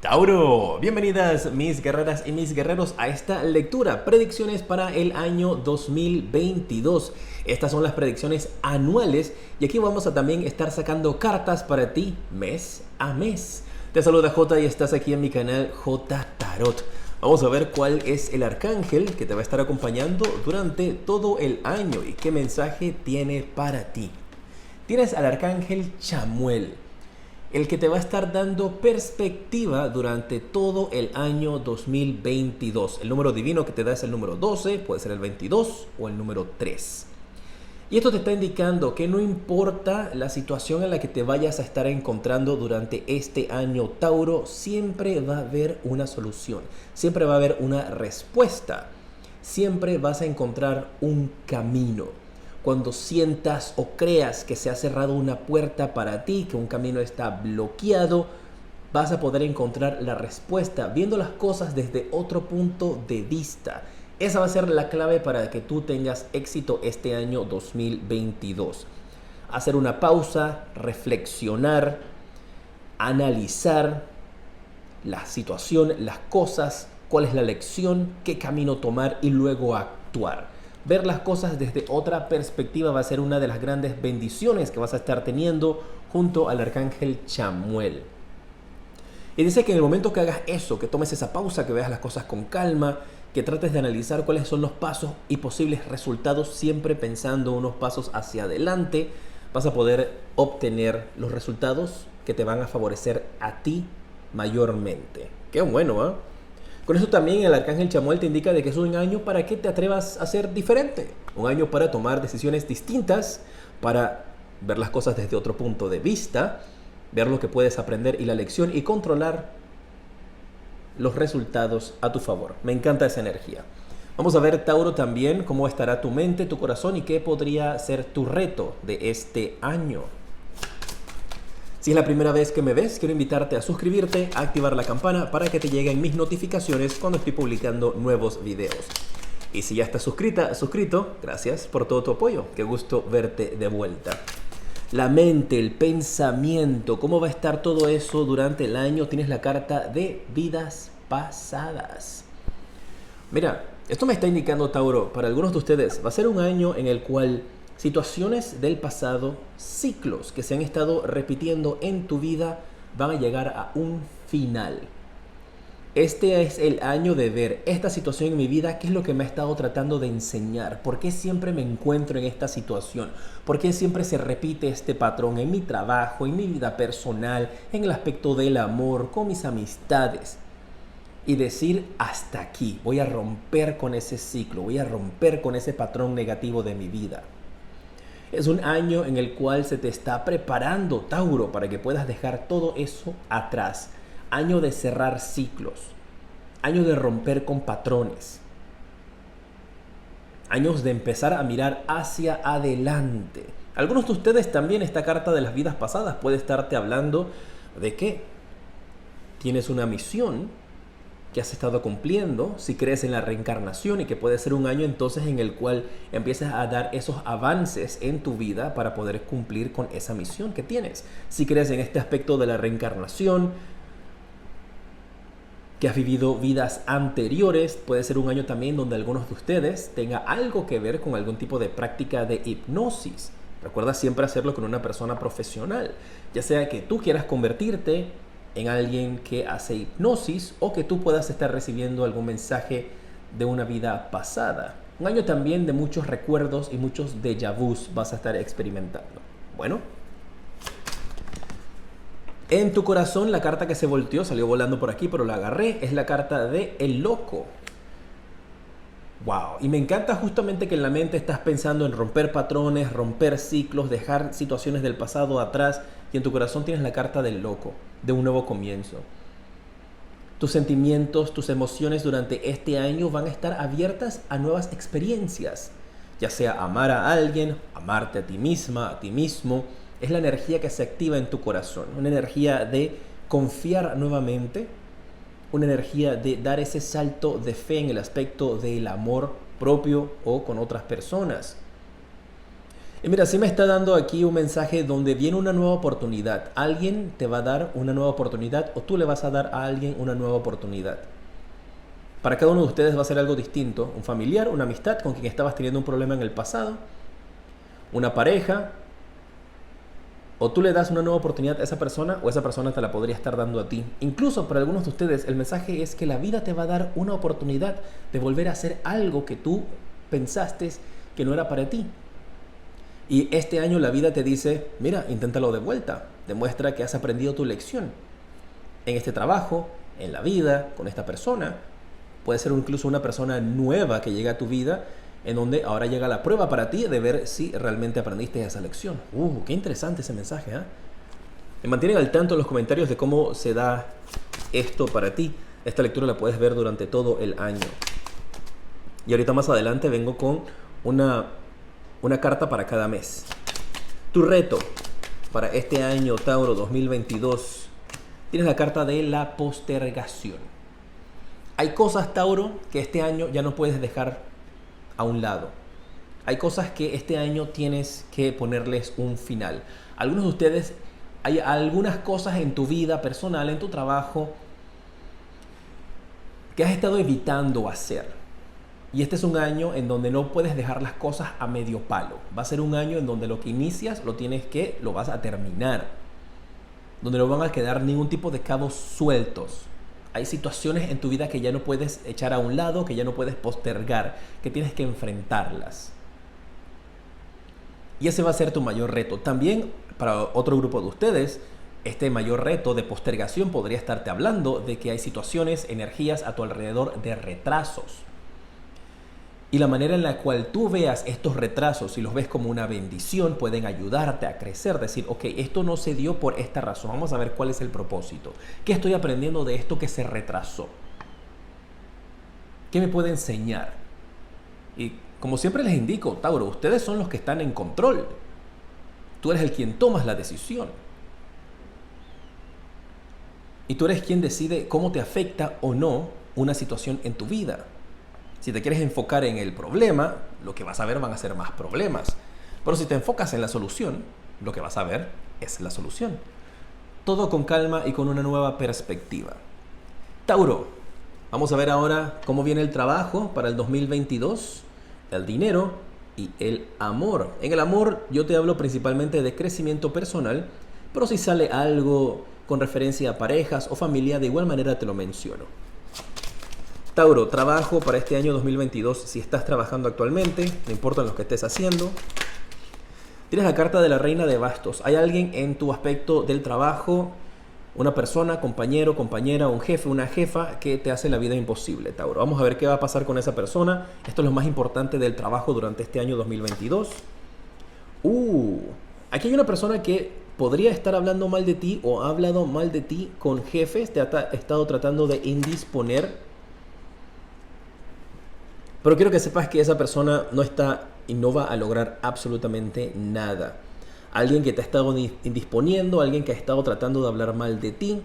Tauro, bienvenidas mis guerreras y mis guerreros a esta lectura, predicciones para el año 2022. Estas son las predicciones anuales y aquí vamos a también estar sacando cartas para ti mes a mes. Te saluda J y estás aquí en mi canal J Tarot. Vamos a ver cuál es el arcángel que te va a estar acompañando durante todo el año y qué mensaje tiene para ti. Tienes al arcángel Chamuel, el que te va a estar dando perspectiva durante todo el año 2022. El número divino que te da es el número 12, puede ser el 22 o el número 3. Y esto te está indicando que no importa la situación en la que te vayas a estar encontrando durante este año, Tauro, siempre va a haber una solución, siempre va a haber una respuesta, siempre vas a encontrar un camino. Cuando sientas o creas que se ha cerrado una puerta para ti, que un camino está bloqueado, vas a poder encontrar la respuesta viendo las cosas desde otro punto de vista. Esa va a ser la clave para que tú tengas éxito este año 2022. Hacer una pausa, reflexionar, analizar la situación, las cosas, cuál es la lección, qué camino tomar y luego actuar. Ver las cosas desde otra perspectiva va a ser una de las grandes bendiciones que vas a estar teniendo junto al arcángel Chamuel. Y dice que en el momento que hagas eso, que tomes esa pausa, que veas las cosas con calma, que trates de analizar cuáles son los pasos y posibles resultados, siempre pensando unos pasos hacia adelante, vas a poder obtener los resultados que te van a favorecer a ti mayormente. Qué bueno, ¿eh? Con eso también el arcángel Chamuel te indica de que es un año para que te atrevas a ser diferente, un año para tomar decisiones distintas, para ver las cosas desde otro punto de vista, ver lo que puedes aprender y la lección y controlar los resultados a tu favor. Me encanta esa energía. Vamos a ver, Tauro, también cómo estará tu mente, tu corazón y qué podría ser tu reto de este año. Si es la primera vez que me ves, quiero invitarte a suscribirte, a activar la campana para que te lleguen mis notificaciones cuando estoy publicando nuevos videos. Y si ya estás suscrito, gracias por todo tu apoyo. Qué gusto verte de vuelta. La mente, el pensamiento, cómo va a estar todo eso durante el año. Tienes la carta de vidas pasadas. Mira, esto me está indicando, Tauro, para algunos de ustedes va a ser un año en el cual situaciones del pasado, ciclos que se han estado repitiendo en tu vida, van a llegar a un final. Este es el año de ver esta situación en mi vida, qué es lo que me ha estado tratando de enseñar, por qué siempre me encuentro en esta situación, por qué siempre se repite este patrón en mi trabajo, en mi vida personal, en el aspecto del amor, con mis amistades. Y decir hasta aquí, voy a romper con ese ciclo, voy a romper con ese patrón negativo de mi vida. Es un año en el cual se te está preparando, Tauro, para que puedas dejar todo eso atrás. Año de cerrar ciclos, año de romper con patrones, años de empezar a mirar hacia adelante. Algunos de ustedes también, esta carta de las vidas pasadas puede estarte hablando de que tienes una misión que has estado cumpliendo, si crees en la reencarnación, y que puede ser un año entonces en el cual empiezas a dar esos avances en tu vida para poder cumplir con esa misión que tienes. Si crees en este aspecto de la reencarnación, que has vivido vidas anteriores, puede ser un año también donde algunos de ustedes tenga algo que ver con algún tipo de práctica de hipnosis. Recuerda siempre hacerlo con una persona profesional, ya sea que tú quieras convertirte en alguien que hace hipnosis o que tú puedas estar recibiendo algún mensaje de una vida pasada. Un año también de muchos recuerdos y muchos déjà vus vas a estar experimentando. Bueno, en tu corazón la carta que se volteó, salió volando por aquí, pero la agarré, es la carta de El Loco. Wow, y me encanta justamente que en la mente estás pensando en romper patrones, romper ciclos, dejar situaciones del pasado atrás, y en tu corazón tienes la carta del loco, de un nuevo comienzo. Tus sentimientos, tus emociones durante este año van a estar abiertas a nuevas experiencias, ya sea amar a alguien, amarte a ti misma, a ti mismo. Es la energía que se activa en tu corazón, una energía de confiar nuevamente, una energía de dar ese salto de fe en el aspecto del amor propio o con otras personas. Y mira, sí me está dando aquí un mensaje donde viene una nueva oportunidad. Alguien te va a dar una nueva oportunidad o tú le vas a dar a alguien una nueva oportunidad. Para cada uno de ustedes va a ser algo distinto. Un familiar, una amistad con quien estabas teniendo un problema en el pasado, una pareja, o tú le das una nueva oportunidad a esa persona o esa persona te la podría estar dando a ti. Incluso para algunos de ustedes el mensaje es que la vida te va a dar una oportunidad de volver a hacer algo que tú pensaste que no era para ti. Y este año la vida te dice, mira, inténtalo de vuelta. Demuestra que has aprendido tu lección. En este trabajo, en la vida, con esta persona. Puede ser incluso una persona nueva que llega a tu vida, en donde ahora llega la prueba para ti de ver si realmente aprendiste esa lección. Qué interesante ese mensaje, ¿eh? Me mantienen al tanto en los comentarios de cómo se da esto para ti. Esta lectura la puedes ver durante todo el año. Y ahorita más adelante vengo con una carta para cada mes. Tu reto para este año, Tauro 2022, tienes la carta de la postergación. Hay cosas, Tauro, que este año ya no puedes dejar a un lado. Hay cosas que este año tienes que ponerles un final. Algunos de ustedes, hay algunas cosas en tu vida personal, en tu trabajo, que has estado evitando hacer. Y este es un año en donde no puedes dejar las cosas a medio palo. Va a ser un año en donde lo que inicias lo vas a terminar. Donde no van a quedar ningún tipo de cabos sueltos. Hay situaciones en tu vida que ya no puedes echar a un lado, que ya no puedes postergar, que tienes que enfrentarlas. Y ese va a ser tu mayor reto. También para otro grupo de ustedes, este mayor reto de postergación podría estarte hablando de que hay situaciones, energías a tu alrededor de retrasos. Y la manera en la cual tú veas estos retrasos y los ves como una bendición pueden ayudarte a crecer, decir, ok, esto no se dio por esta razón, vamos a ver cuál es el propósito. ¿Qué estoy aprendiendo de esto que se retrasó? ¿Qué me puede enseñar? Y como siempre les indico, Tauro, ustedes son los que están en control. Tú eres el quien tomas la decisión. Y tú eres quien decide cómo te afecta o no una situación en tu vida. Si te quieres enfocar en el problema, lo que vas a ver van a ser más problemas. Pero si te enfocas en la solución, lo que vas a ver es la solución. Todo con calma y con una nueva perspectiva. Tauro, vamos a ver ahora cómo viene el trabajo para el 2022, el dinero y el amor. En el amor yo te hablo principalmente de crecimiento personal, pero si sale algo con referencia a parejas o familia, de igual manera te lo menciono. Tauro, trabajo para este año 2022, si estás trabajando actualmente, no importa lo que estés haciendo. Tienes la carta de la Reina de Bastos. Hay alguien en tu aspecto del trabajo, una persona, compañero, compañera, un jefe, una jefa que te hace la vida imposible, Tauro. Vamos a ver qué va a pasar con esa persona. Esto es lo más importante del trabajo durante este año 2022. Aquí hay una persona que podría estar hablando mal de ti o ha hablado mal de ti con jefes, te ha estado tratando de indisponer. Pero quiero que sepas que esa persona no está y no va a lograr absolutamente nada. Alguien que te ha estado indisponiendo, alguien que ha estado tratando de hablar mal de ti.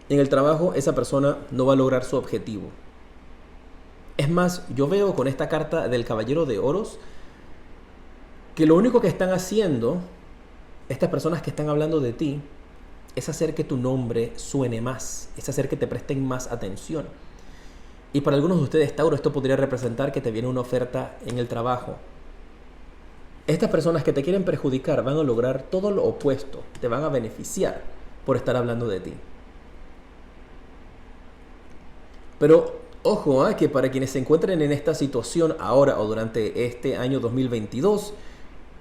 En el trabajo, esa persona no va a lograr su objetivo. Es más, yo veo con esta carta del Caballero de Oros que lo único que están haciendo estas personas que están hablando de ti es hacer que tu nombre suene más, es hacer que te presten más atención. Y para algunos de ustedes, Tauro, esto podría representar que te viene una oferta en el trabajo. Estas personas que te quieren perjudicar van a lograr todo lo opuesto, te van a beneficiar por estar hablando de ti. Pero ojo, que para quienes se encuentren en esta situación ahora o durante este año 2022,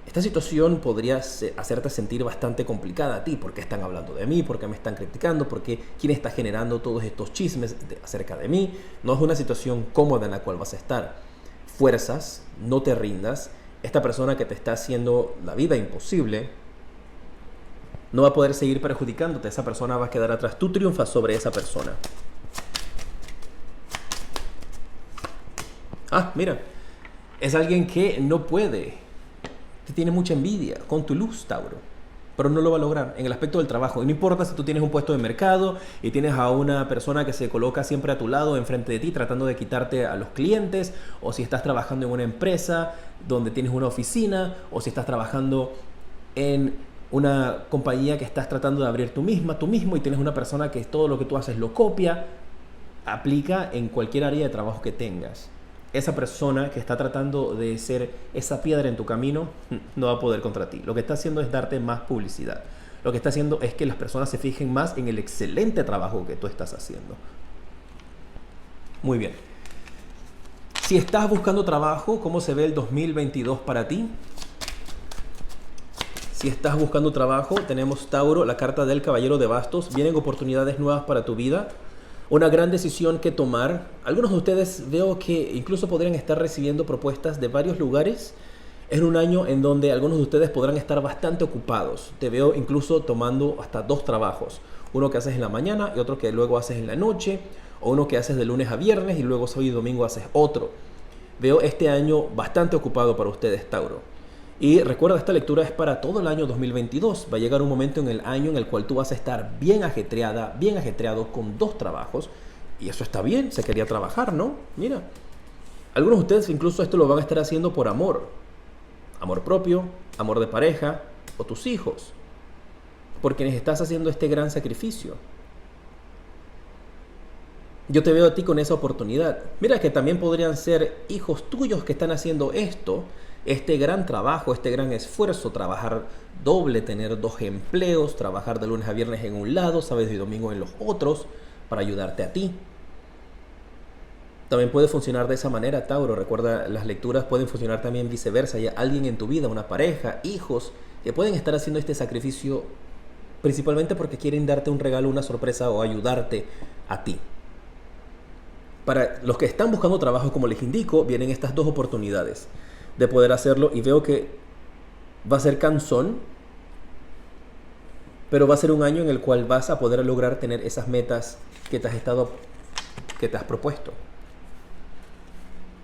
esta situación podría hacerte sentir bastante complicada a ti. ¿Por qué están hablando de mí? ¿Por qué me están criticando? ¿Por qué quién está generando todos estos chismes acerca de mí? No es una situación cómoda en la cual vas a estar. Fuerzas, no te rindas. Esta persona que te está haciendo la vida imposible no va a poder seguir perjudicándote. Esa persona va a quedar atrás. Tú triunfas sobre esa persona. Mira. Es alguien que no puede. Te tiene mucha envidia con tu luz, Tauro. pero no lo va a lograr en el aspecto del trabajo. Y no importa si tú tienes un puesto de mercado y tienes a una persona que se coloca siempre a tu lado, enfrente de ti, tratando de quitarte a los clientes, o si estás trabajando en una empresa donde tienes una oficina, o si estás trabajando en una compañía que estás tratando de abrir tú mismo, y tienes una persona que todo lo que tú haces lo copia. Aplica en cualquier área de trabajo que tengas. Esa persona que está tratando de ser esa piedra en tu camino no va a poder contra ti. Lo que está haciendo es darte más publicidad. Lo que está haciendo es que las personas se fijen más en el excelente trabajo que tú estás haciendo. Muy bien. Si estás buscando trabajo, ¿cómo se ve el 2022 para ti? Si estás buscando trabajo, tenemos Tauro, la carta del Caballero de Bastos. Vienen oportunidades nuevas para tu vida. Una gran decisión que tomar. Algunos de ustedes veo que incluso podrían estar recibiendo propuestas de varios lugares en un año en donde algunos de ustedes podrán estar bastante ocupados. Te veo incluso tomando hasta 2 trabajos. Uno que haces en la mañana y otro que luego haces en la noche. O uno que haces de lunes a viernes y luego sábado y domingo haces otro. Veo este año bastante ocupado para ustedes, Tauro. Y recuerda, esta lectura es para todo el año 2022. Va a llegar un momento en el año en el cual tú vas a estar bien ajetreada, bien ajetreado con 2 trabajos. Y eso está bien, se quería trabajar, ¿no? Mira, algunos de ustedes incluso esto lo van a estar haciendo por amor. Amor propio, amor de pareja o tus hijos. Por quienes estás haciendo este gran sacrificio. Yo te veo a ti con esa oportunidad. Mira que también podrían ser hijos tuyos que están haciendo esto. Este gran trabajo, este gran esfuerzo, trabajar doble, tener 2 empleos, trabajar de lunes a viernes en un lado, sábado y domingo en los otros, para ayudarte a ti. También puede funcionar de esa manera, Tauro. Recuerda, las lecturas pueden funcionar también viceversa. Hay alguien en tu vida, una pareja, hijos, que pueden estar haciendo este sacrificio principalmente porque quieren darte un regalo, una sorpresa o ayudarte a ti. Para los que están buscando trabajo, como les indico, vienen estas 2 oportunidades de poder hacerlo, y veo que va a ser cansón, pero va a ser un año en el cual vas a poder lograr tener esas metas que te has propuesto.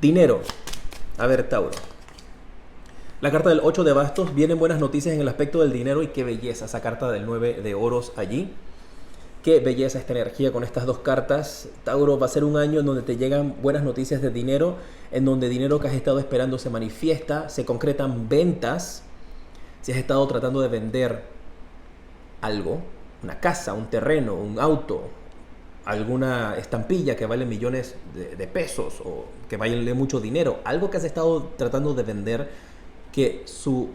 Dinero. A ver, Tauro. La carta del 8 de bastos. Vienen buenas noticias en el aspecto del dinero, y qué belleza esa carta del 9 de oros allí. Qué belleza esta energía con estas 2 cartas. Tauro, va a ser un año en donde te llegan buenas noticias de dinero, en donde dinero que has estado esperando se manifiesta, se concretan ventas. Si has estado tratando de vender algo, una casa, un terreno, un auto, alguna estampilla que vale millones de pesos o que vale mucho dinero, algo que has estado tratando de vender que su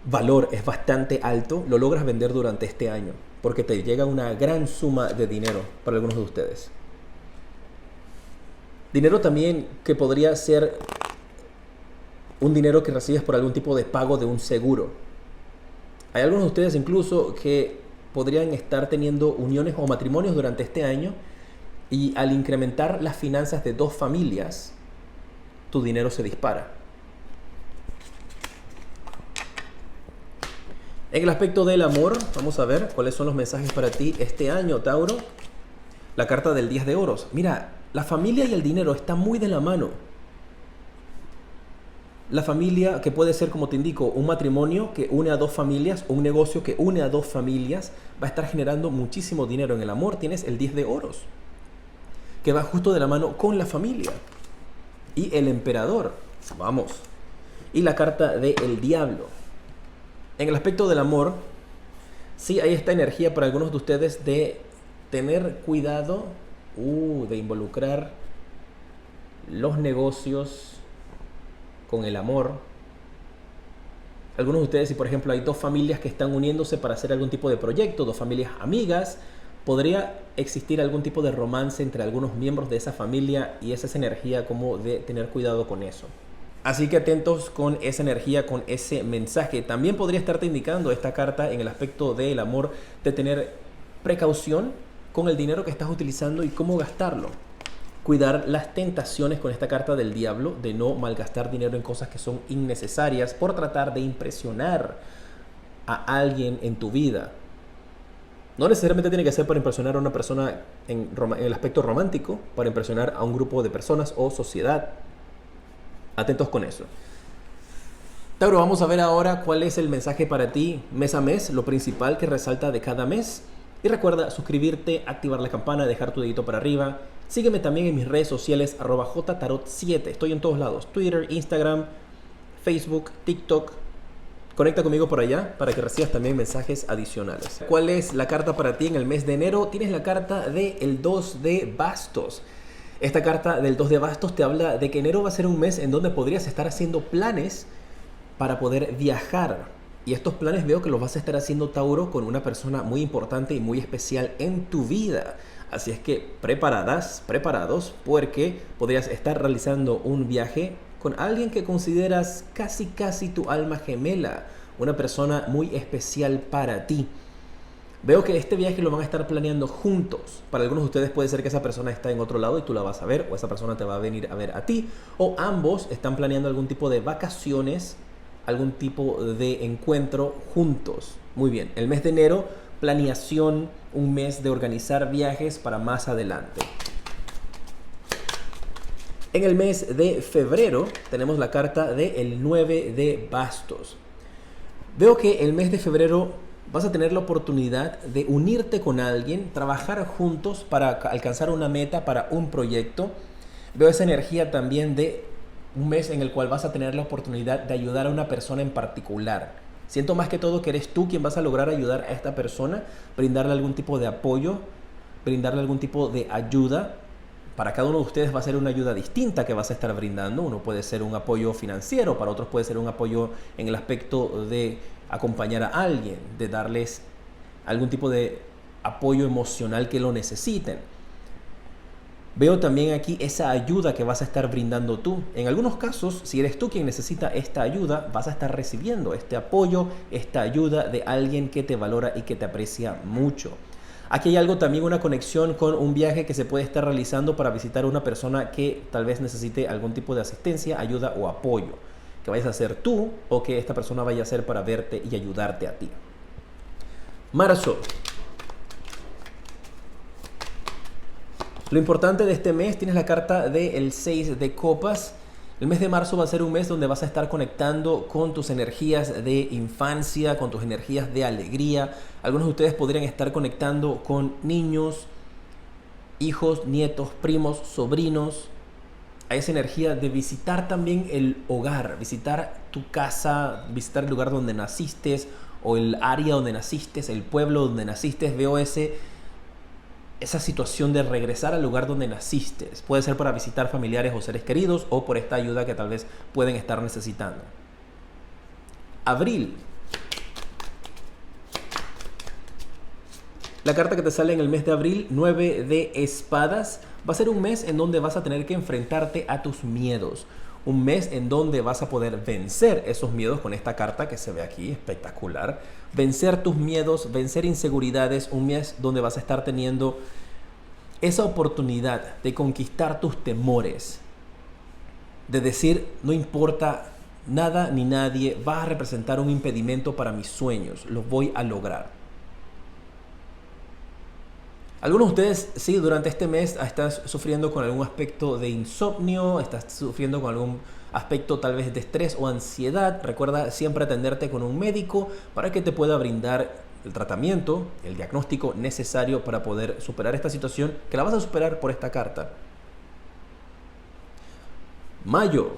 valor es bastante alto, lo logras vender durante este año, porque te llega una gran suma de dinero para algunos de ustedes. Dinero también que podría ser un dinero que recibes por algún tipo de pago de un seguro. Hay algunos de ustedes incluso que podrían estar teniendo uniones o matrimonios durante este año, y al incrementar las finanzas de 2 familias, tu dinero se dispara. En el aspecto del amor, vamos a ver cuáles son los mensajes para ti este año, Tauro. La carta del 10 de oros. Mira, la familia y el dinero están muy de la mano. La familia, que puede ser, como te indico, un matrimonio que une a 2 familias, o un negocio que une a 2 familias, va a estar generando muchísimo dinero. En el amor tienes el 10 de oros, que va justo de la mano con la familia. Y el emperador, vamos. Y la carta del diablo. En el aspecto del amor, sí hay esta energía para algunos de ustedes de tener cuidado, de involucrar los negocios con el amor. Algunos de ustedes, si por ejemplo hay 2 familias que están uniéndose para hacer algún tipo de proyecto, 2 familias amigas, podría existir algún tipo de romance entre algunos miembros de esa familia, y esa es energía como de tener cuidado con eso. Así que atentos con esa energía, con ese mensaje. También podría estarte indicando esta carta en el aspecto del amor de tener precaución con el dinero que estás utilizando y cómo gastarlo. Cuidar las tentaciones con esta carta del diablo, de no malgastar dinero en cosas que son innecesarias por tratar de impresionar a alguien en tu vida. No necesariamente tiene que ser para impresionar a una persona en el aspecto romántico, para impresionar a un grupo de personas o sociedad. Atentos con eso. Tauro, vamos a ver ahora cuál es el mensaje para ti mes a mes, lo principal que resalta de cada mes. Y recuerda suscribirte, activar la campana, dejar tu dedito para arriba. Sígueme también en mis redes sociales, @jtarot7. Estoy en todos lados, Twitter, Instagram, Facebook, TikTok. Conecta conmigo por allá para que recibas también mensajes adicionales. ¿Cuál es la carta para ti en el mes de enero? Tienes la carta del 2 de bastos. Esta carta del 2 de bastos te habla de que enero va a ser un mes en donde podrías estar haciendo planes para poder viajar. Y estos planes veo que los vas a estar haciendo, Tauro, con una persona muy importante y muy especial en tu vida. Así es que preparados, porque podrías estar realizando un viaje con alguien que consideras casi tu alma gemela, una persona muy especial para ti. Veo que este viaje lo van a estar planeando juntos. Para algunos de ustedes puede ser que esa persona está en otro lado y tú la vas a ver, o esa persona te va a venir a ver a ti, o ambos están planeando algún tipo de vacaciones, algún tipo de encuentro juntos. Muy bien, el mes de enero, planeación, un mes de organizar viajes para más adelante. En el mes de febrero tenemos la carta del 9 de bastos. Veo que el mes de febrero vas a tener la oportunidad de unirte con alguien, trabajar juntos para alcanzar una meta, para un proyecto. Veo esa energía también de un mes en el cual vas a tener la oportunidad de ayudar a una persona en particular. Siento más que todo que eres tú quien vas a lograr ayudar a esta persona, brindarle algún tipo de apoyo, brindarle algún tipo de ayuda. Para cada uno de ustedes va a ser una ayuda distinta que vas a estar brindando. Uno puede ser un apoyo financiero, para otros puede ser un apoyo en el aspecto de acompañar a alguien, de darles algún tipo de apoyo emocional que lo necesiten. Veo también aquí esa ayuda que vas a estar brindando tú. En algunos casos, si eres tú quien necesita esta ayuda, vas a estar recibiendo este apoyo, esta ayuda de alguien que te valora y que te aprecia mucho. Aquí hay algo también, una conexión con un viaje que se puede estar realizando para visitar a una persona que tal vez necesite algún tipo de asistencia, ayuda o apoyo. Que vayas a hacer tú o que esta persona vaya a hacer para verte y ayudarte a ti. Marzo. Lo importante de este mes, tienes la carta del 6 de copas. El mes de marzo va a ser un mes donde vas a estar conectando con tus energías de infancia, con tus energías de alegría. Algunos de ustedes podrían estar conectando con niños, hijos, nietos, primos, sobrinos. Hay esa energía de visitar también el hogar, visitar tu casa, visitar el lugar donde naciste o el área donde naciste, el pueblo donde naciste. Veo esa situación de regresar al lugar donde naciste. Puede ser para visitar familiares o seres queridos o por esta ayuda que tal vez pueden estar necesitando. Abril. La carta que te sale en el mes de abril, 9 de espadas, va a ser un mes en donde vas a tener que enfrentarte a tus miedos. Un mes en donde vas a poder vencer esos miedos con esta carta que se ve aquí, espectacular. Vencer tus miedos, vencer inseguridades. Un mes donde vas a estar teniendo esa oportunidad de conquistar tus temores. De decir, no importa nada ni nadie, va a representar un impedimento para mis sueños. Los voy a lograr. Algunos de ustedes, sí, durante este mes estás sufriendo con algún aspecto de insomnio, estás sufriendo con algún aspecto tal vez de estrés o ansiedad. Recuerda siempre atenderte con un médico para que te pueda brindar el tratamiento, el diagnóstico necesario para poder superar esta situación, que la vas a superar por esta carta. Mayo.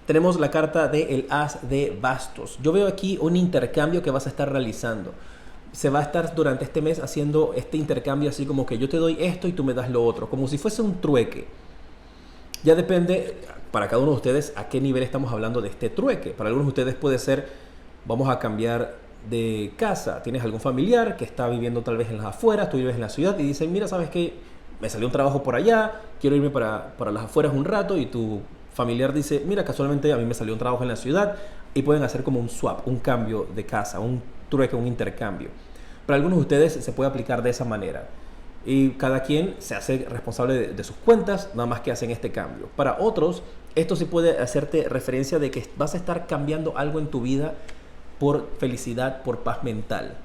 Tenemos la carta del As de Bastos. Yo veo aquí un intercambio que vas a estar realizando. Se va a estar durante este mes haciendo este intercambio así como que yo te doy esto y tú me das lo otro, como si fuese un trueque. Ya depende para cada uno de ustedes a qué nivel estamos hablando de este trueque. Para algunos de ustedes puede ser, vamos a cambiar de casa. Tienes algún familiar que está viviendo tal vez en las afueras, tú vives en la ciudad y dicen, mira, ¿sabes qué? Me salió un trabajo por allá, quiero irme para las afueras un rato, y tu familiar dice, mira, casualmente a mí me salió un trabajo en la ciudad, y pueden hacer como un swap, un cambio de casa, un trueque, un intercambio. Para algunos de ustedes se puede aplicar de esa manera y cada quien se hace responsable de sus cuentas, nada más que hacen este cambio. Para otros, esto sí puede hacerte referencia de que vas a estar cambiando algo en tu vida por felicidad, por paz mental.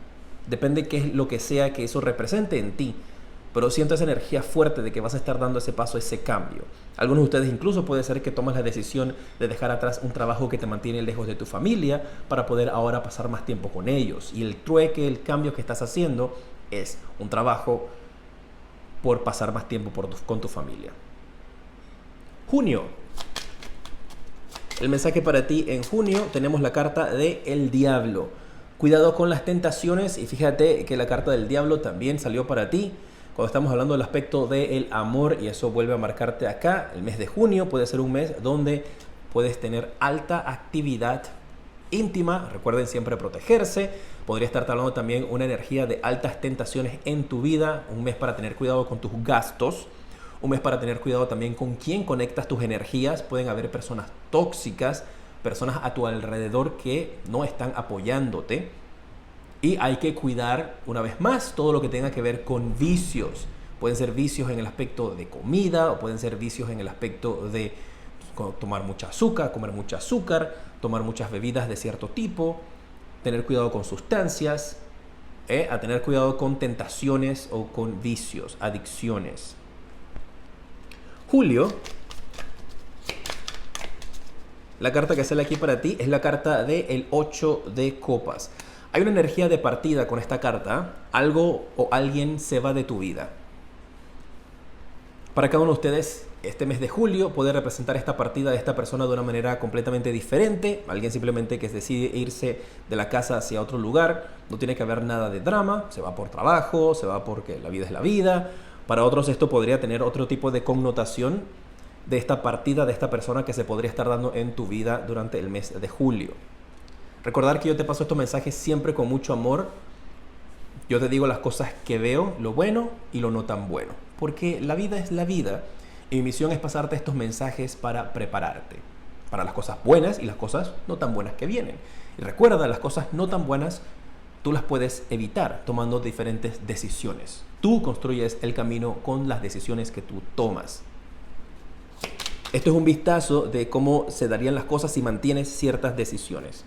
Depende qué es lo que sea que eso represente en ti. pero siento esa energía fuerte de que vas a estar dando ese paso, ese cambio. Algunos de ustedes incluso puede ser que tomes la decisión de dejar atrás un trabajo que te mantiene lejos de tu familia para poder ahora pasar más tiempo con ellos. Y el trueque, el cambio que estás haciendo es un trabajo por pasar más tiempo con tu familia. Junio. El mensaje para ti en junio tenemos la carta de El Diablo. Cuidado con las tentaciones y fíjate que la carta del Diablo también salió para ti. Cuando estamos hablando del aspecto del amor y eso vuelve a marcarte acá, el mes de junio puede ser un mes donde puedes tener alta actividad íntima. Recuerden siempre protegerse. Podría estarte hablando también una energía de altas tentaciones en tu vida. Un mes para tener cuidado con tus gastos. Un mes para tener cuidado también con quién conectas tus energías. Pueden haber personas tóxicas, personas a tu alrededor que no están apoyándote. Y hay que cuidar, una vez más, todo lo que tenga que ver con vicios. Pueden ser vicios en el aspecto de comida o pueden ser vicios en el aspecto de tomar mucha azúcar, comer mucha azúcar, tomar muchas bebidas de cierto tipo, tener cuidado con sustancias, a tener cuidado con tentaciones o con vicios, adicciones. Julio, la carta que sale aquí para ti es la carta del 8 de copas. Hay una energía de partida con esta carta. Algo o alguien se va de tu vida. Para cada uno de ustedes, este mes de julio puede representar esta partida de esta persona de una manera completamente diferente. Alguien simplemente que decide irse de la casa hacia otro lugar. No tiene que haber nada de drama. Se va por trabajo, se va porque la vida es la vida. Para otros esto podría tener otro tipo de connotación de esta partida de esta persona que se podría estar dando en tu vida durante el mes de julio. Recordar que yo te paso estos mensajes siempre con mucho amor. Yo te digo las cosas que veo, lo bueno y lo no tan bueno. Porque la vida es la vida. Y mi misión es pasarte estos mensajes para prepararte. Para las cosas buenas y las cosas no tan buenas que vienen. Y recuerda, las cosas no tan buenas tú las puedes evitar tomando diferentes decisiones. Tú construyes el camino con las decisiones que tú tomas. Esto es un vistazo de cómo se darían las cosas si mantienes ciertas decisiones.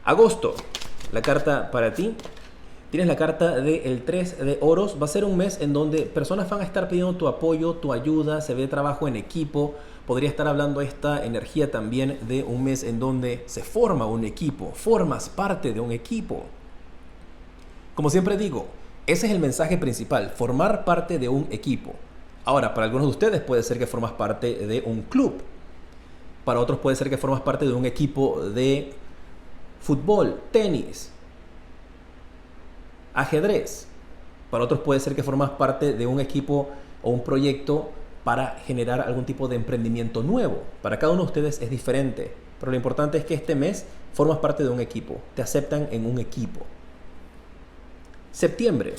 Agosto, la carta para ti. Tienes la carta del 3 de oros. Va a ser un mes en donde personas van a estar pidiendo tu apoyo, tu ayuda. Se ve trabajo en equipo. Podría estar hablando esta energía también de un mes en donde se forma un equipo. Formas parte de un equipo. Como siempre digo, ese es el mensaje principal. Formar parte de un equipo. Ahora, para algunos de ustedes puede ser que formas parte de un club. Para otros puede ser que formas parte de un equipo de fútbol, tenis, ajedrez. Para otros puede ser que formas parte de un equipo o un proyecto para generar algún tipo de emprendimiento nuevo. Para cada uno de ustedes es diferente, pero lo importante es que este mes formas parte de un equipo, te aceptan en un equipo. Septiembre.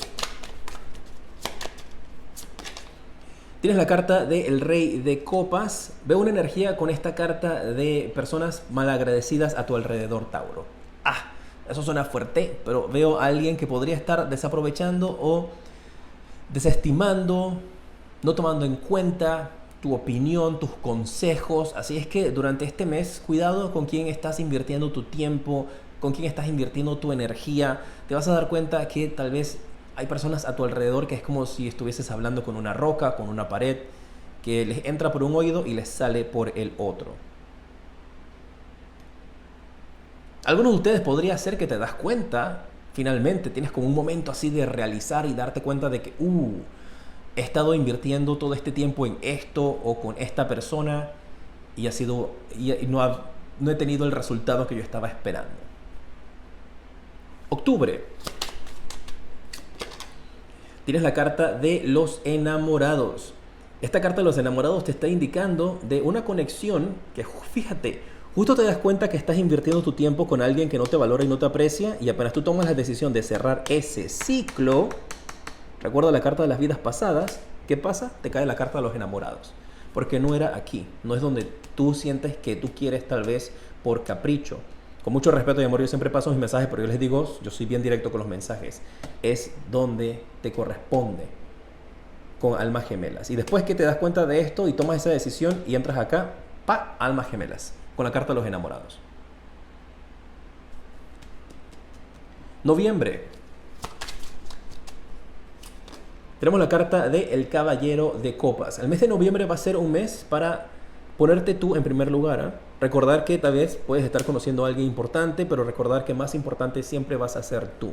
Tienes la carta del Rey de Copas. Veo una energía con esta carta de personas malagradecidas a tu alrededor, Tauro. Eso suena fuerte, pero veo a alguien que podría estar desaprovechando o desestimando, no tomando en cuenta tu opinión, tus consejos. Así es que durante este mes, cuidado con quién estás invirtiendo tu tiempo, con quién estás invirtiendo tu energía. Te vas a dar cuenta que tal vez hay personas a tu alrededor que es como si estuvieses hablando con una roca, con una pared, que les entra por un oído y les sale por el otro. Algunos de ustedes podría ser que te das cuenta, finalmente tienes como un momento así de realizar y darte cuenta de que he estado invirtiendo todo este tiempo en esto o con esta persona y no he tenido el resultado que yo estaba esperando. Octubre. Tienes la carta de los enamorados. Esta carta de los enamorados te está indicando de una conexión que, fíjate, justo te das cuenta que estás invirtiendo tu tiempo con alguien que no te valora y no te aprecia, y apenas tú tomas la decisión de cerrar ese ciclo, recuerda la carta de las vidas pasadas, ¿qué pasa? Te cae la carta de los enamorados. Porque no era aquí, no es donde tú sientes que tú quieres, tal vez por capricho. Con mucho respeto y amor, yo siempre paso mis mensajes, pero yo les digo, yo soy bien directo con los mensajes. Es donde te corresponde, con almas gemelas. Y después que te das cuenta de esto y tomas esa decisión y entras acá, almas gemelas, con la carta de los enamorados. Noviembre. Tenemos la carta de El Caballero de Copas. El mes de noviembre va a ser un mes para ponerte tú en primer lugar, ¿eh? Recordar que tal vez puedes estar conociendo a alguien importante, pero recordar que más importante siempre vas a ser tú.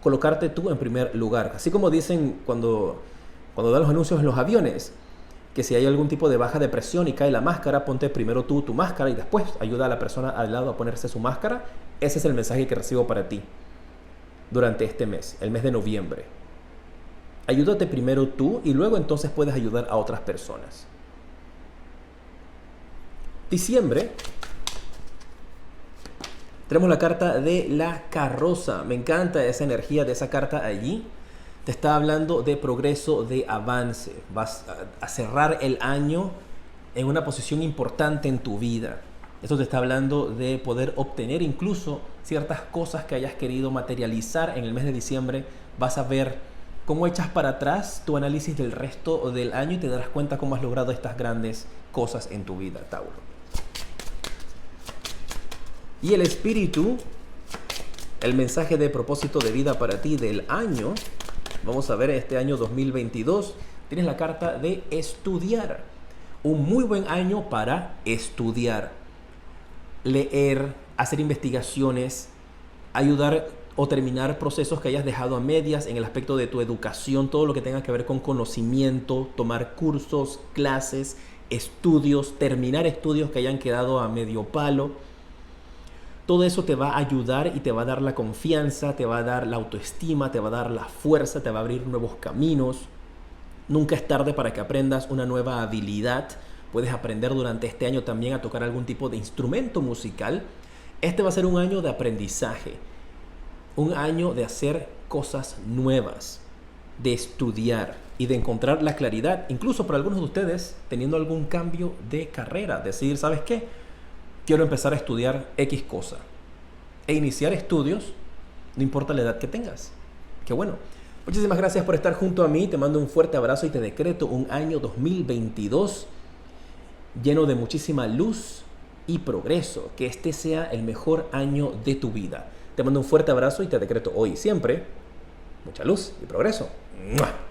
Colocarte tú en primer lugar. Así como dicen cuando dan los anuncios en los aviones, que si hay algún tipo de baja de presión y cae la máscara, ponte primero tú tu máscara y después ayuda a la persona al lado a ponerse su máscara. Ese es el mensaje que recibo para ti durante este mes, el mes de noviembre. Ayúdate primero tú y luego entonces puedes ayudar a otras personas. Diciembre, tenemos la carta de la carroza. Me encanta esa energía de esa carta allí. Te está hablando de progreso, de avance. Vas a cerrar el año en una posición importante en tu vida. Esto te está hablando de poder obtener incluso ciertas cosas que hayas querido materializar en el mes de diciembre. Vas a ver cómo echas para atrás tu análisis del resto del año y te darás cuenta cómo has logrado estas grandes cosas en tu vida, Tauro. Y el espíritu, el mensaje de propósito de vida para ti del año, vamos a ver este año 2022, tienes la carta de estudiar. Un muy buen año para estudiar, leer, hacer investigaciones, ayudar o terminar procesos que hayas dejado a medias en el aspecto de tu educación, todo lo que tenga que ver con conocimiento, tomar cursos, clases, estudios, terminar estudios que hayan quedado a medio palo. Todo eso te va a ayudar y te va a dar la confianza, te va a dar la autoestima, te va a dar la fuerza, te va a abrir nuevos caminos. Nunca es tarde para que aprendas una nueva habilidad. Puedes aprender durante este año también a tocar algún tipo de instrumento musical. Este va a ser un año de aprendizaje, un año de hacer cosas nuevas, de estudiar y de encontrar la claridad, incluso para algunos de ustedes teniendo algún cambio de carrera, decir, ¿sabes qué? Quiero empezar a estudiar X cosa e iniciar estudios, no importa la edad que tengas. Qué bueno. Muchísimas gracias por estar junto a mí. Te mando un fuerte abrazo y te decreto un año 2022 lleno de muchísima luz y progreso. Que este sea el mejor año de tu vida. Te mando un fuerte abrazo y te decreto hoy y siempre mucha luz y progreso. ¡Mua!